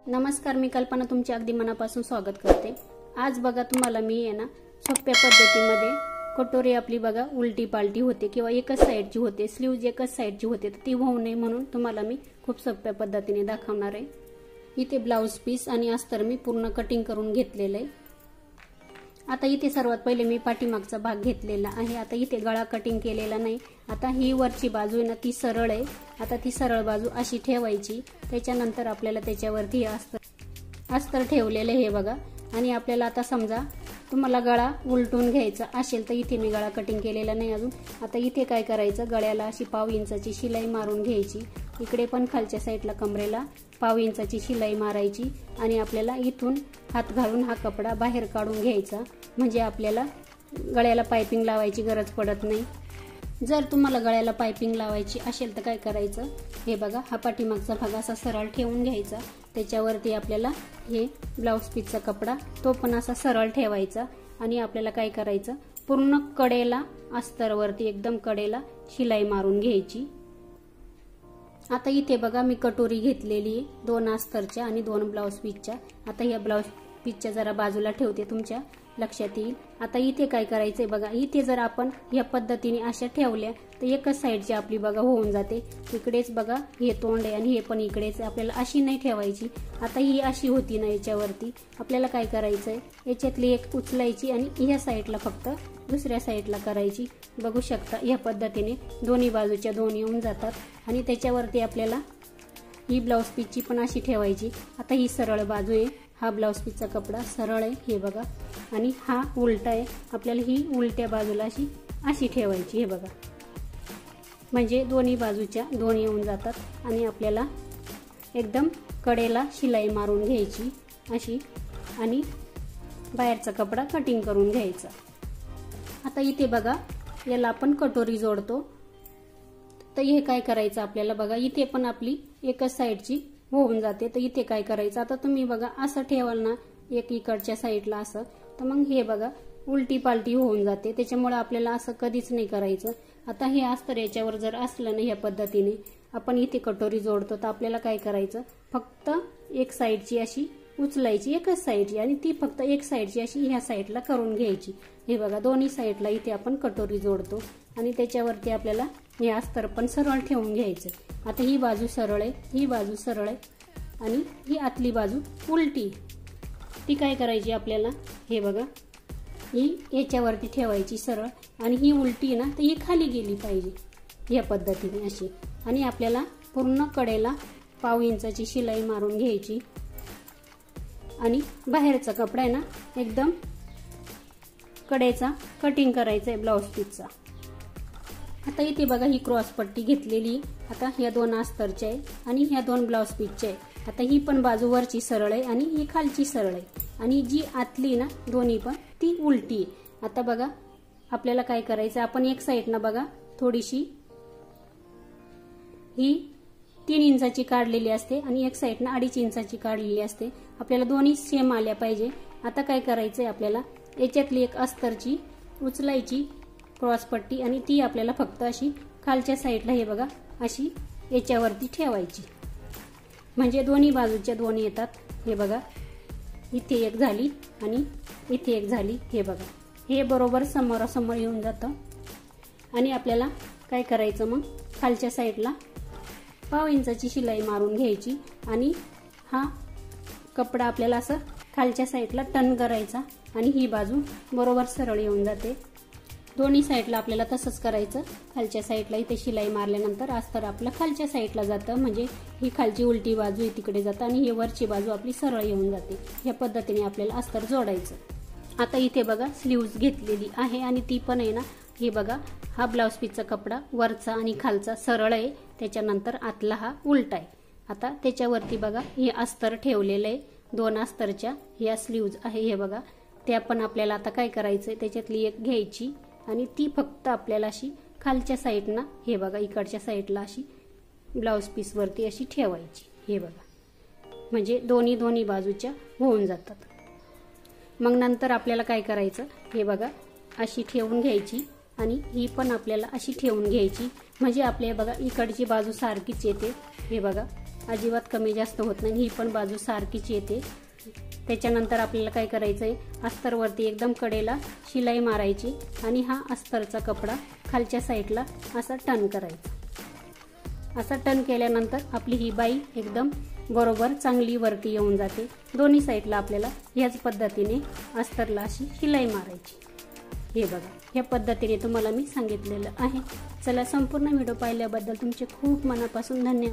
नमस्कार, मी कल्पना तुमचे अगदी मनापासून स्वागत करते। आज बघा तुम्हाला मी आहे ना सोप्या पद्धतीमध्ये कटोरी आपली बघा उलटी पालटी होते किंवा एकच साइडची होते, स्लीव्ज एकच साइडची होते, तर ती होऊ नये म्हणून तुम्हाला मी खूप सोप्या पद्धतीने दाखवणार आहे। इथे ब्लाउज पीस आणि अस्तर मी पूर्ण कटिंग करून घेतलेले आहे। आता इथे सर्वात पहिले मी पाठीमागचा भाग घेतलेला आहे। आता इथे गळा कटिंग केलेला नाही। आता ही वरची बाजू आहे ना ती सरळ आहे। आता ती सरळ बाजू अशी ठेवायची, त्याच्यानंतर आपल्याला त्याच्यावरती अस्तर ठेवलेले हे बघा। आणि आपल्याला आता समजा तुम्हाला गळा उलटून घ्यायचा असेल तर इथे मी गळा कटिंग केलेला नाही अजून। आता इथे काय करायचं, गळ्याला अशी पाव इंचाची शिलाई मारून घ्यायची, इकडे पण खालच्या साईडला कमरेला पाव इंचाची शिलाई मारायची आणि आपल्याला इथून हात घालून हा कपडा बाहेर काढून घ्यायचा, म्हणजे आपल्याला गळ्याला पाइपिंग लावायची गरज पडत नाही। जर तुम्हाला गळ्याला पाइपिंग लावायची असेल तर काय करायचं, हे बघा हा पाठीमागचा भाग असा सरळ ठेवून घ्यायचा, त्याच्यावरती आपल्याला हे ब्लाउज पीसचा कपडा तो पण असा सरळ ठेवायचा आणि आपल्याला काय करायचं, पूर्ण कडेला अस्तरवरती एकदम कडेला शिलाई मारून घ्यायची। आता इथे बघा मी कटोरी घेतलेली आहे 2 अस्तरच्या आणि 2 ब्लाउज पीसच्या। आता या ब्लाउज पीसच्या जरा बाजूला ठेवते, तुमच्या लक्षात येईल। आता इथे काय करायचंय बघा, इथे जर आपण या पद्धतीने अशा ठेवल्या तर एकच साइडची आपली बघा होऊन जाते। इकडेच बघा हे तोंड आहे आणि हे पण इकडेच, आपल्याला अशी नाही ठेवायची। आता ही अशी होती ना याच्यावरती, आपल्याला काय करायचंय, याच्यातली एक उचलायची आणि ह्या साइडला फक्त दुसऱ्या साइडला करायची। बघू शकता या पद्धतीने दोन्ही बाजूच्या दोन येऊन जातात आणि त्याच्यावरती आपल्याला ही ब्लाउज पीसची पण अशी ठेवायची। आता ही सरळ बाजू आहे, हा ब्लाउज पीसचा कपडा सरळ आहे हे बघा, आणि हा उलटा आहे, आपल्याला ही उलट्या बाजूला अशी ठेवायची हे बघा, म्हणजे दोन्ही बाजूच्या दोन येऊन जातात आणि आपल्याला एकदम कडेला शिलाई मारून घ्यायची अशी आणि बाहेरचा कपडा कटिंग करून घ्यायचा। आता इथे बघा याला आपण कटोरी जोडतो, तर हे काय करायचं आपल्याला बघा, इथे पण आपली एकच साइडची होऊन जाते। तर इथे काय करायचं, आता तुम्ही बघा असं ठेवाल ना एक इकडच्या साइडला असं, तर मग हे बघा उलटी पालटी होऊन जाते, त्याच्यामुळे आपल्याला असं कधीच नाही करायचं। आता हे अस्तर याच्यावर जर असलं ना या पद्धतीने आपण इथे कटोरी जोडतो, तर आपल्याला काय करायचं, फक्त एक साइडची अशी उचलायची एकच साइडची आणि ती फक्त एक साइडची अशी ह्या साइडला करून घ्यायची। हे बघा दोन्ही साइडला इथे आपण कटोरी जोडतो आणि त्याच्यावरती आपल्याला हे अस्तर पण सरळ ठेवून घ्यायचं। आता ही बाजू सरळ आहे, ही बाजू सरळ आहे आणि ही आतली बाजू उलटी, ती काय करायची आपल्याला, हे बघा ही याच्यावरती ठेवायची सरळ आणि ही उलटी ना तर ही खाली गेली पाहिजे या पद्धतीने अशी, आणि आपल्याला पूर्ण कडेला पाव इंचाची शिलाई मारून घ्यायची आणि बाहेरचा कपडा आहे ना एकदम कडेचा कटिंग करायचा आहे ब्लाउज पीसचा। आता इथे बघा ही क्रॉस पट्टी घेतलेली, आता ह्या 2 अस्तरच्या आहे आणि ह्या 2 ब्लाउज पीसच्या आहे। आता ही पण बाजू वरची सरळ आहे आणि ही खालची सरळ आहे आणि जी आतली ना दोन्ही पण ती उलटी आहे। आता बघा आपल्याला काय करायचं, आपण एक साइड ना बघा थोडीशी ही 3 इंचाची काढलेली असते आणि एक साइड ना 2.5 इंचाची काढलेली असते, आपल्याला दोन्ही सेम आल्या पाहिजे। आता काय करायचंय, आपल्याला याच्यातली एक अस्तरची उचलायची क्रॉस पट्टी आणि ती आपल्याला फक्त अशी खालच्या साइडला हे बघा अशी याच्यावरती ठेवायची, म्हणजे दोन्ही बाजूच्या दोन येतात। हे बघा इथे एक झाली आणि इथे एक झाली, हे बघा हे बरोबर समोरासमोर येऊन जातं आणि आपल्याला काय करायचं, मग खालच्या साइडला पाव इंचाची शिलाई मारून घ्यायची आणि हा कपडा आपल्याला असं खालच्या साइडला टर्न करायचा आणि ही बाजू बरोबर सरळ येऊन जाते। दोन्ही साइडला आपल्याला तसंच करायचं, खालच्या साइडला इथे शिलाई मारल्यानंतर अस्तर आपलं खालच्या साइडला जातं, म्हणजे ही खालची उलटी बाजू आहे तिकडे जातं आणि ही वरची बाजू आपली सरळ येऊन जाते। या पद्धतीने आपल्याला अस्तर जोडायचं। आता इथे बघा स्लीव्ज घेतलेली आहे आणि ती पण आहे ना, हे बघा हा ब्लाउज पीसचा कपडा वरचा आणि खालचा सरळ आहे, त्याच्यानंतर आतला हा उलटा आहे। आता त्याच्यावरती बघा हे अस्तर ठेवलेलं आहे 2 अस्तरच्या, या स्लीव्ज आहे हे बघा, त्या पण आपल्याला आता काय करायचंय, त्याच्यातली एक घ्यायची आणि ती फक्त आपल्याला अशी खालच्या साइडना हे बघा इकडच्या साइडला अशी ब्लाउज पीस वरती अशी ठेवायची, हे बघा म्हणजे दोन्ही बाजूच्या होऊन जातात। मग नंतर आपल्याला काय करायचं, हे बघा अशी ठेवून घ्यायची आणि ही पण आपल्याला अशी ठेवून घ्यायची, म्हणजे आपल्या बघा इकडची बाजू सारखीच येते। हे बघा अजिबात कमी जास्त होत नाही, ही पण बाजू सारखीच येते। त्याच्यानंतर आपल्याला काय करायचं आहे, अस्तरवरती एकदम कडेला शिलाई मारायची आणि हा अस्तरचा कपडा खालच्या साईडला असा टर्न करायचा। असा टर्न केल्यानंतर आपली ही बाई एकदम बरोबर चांगली वरती येऊन जाते। दोन्ही साईडला आपल्याला ह्याच पद्धतीने अस्तरला अशी शिलाई मारायची। हे बघा, ह्या पद्धतीने तुम्हाला मी सांगितलेलं आहे। चला, संपूर्ण व्हिडिओ पाहिल्याबद्दल तुमचे खूप मनापासून धन्यवाद।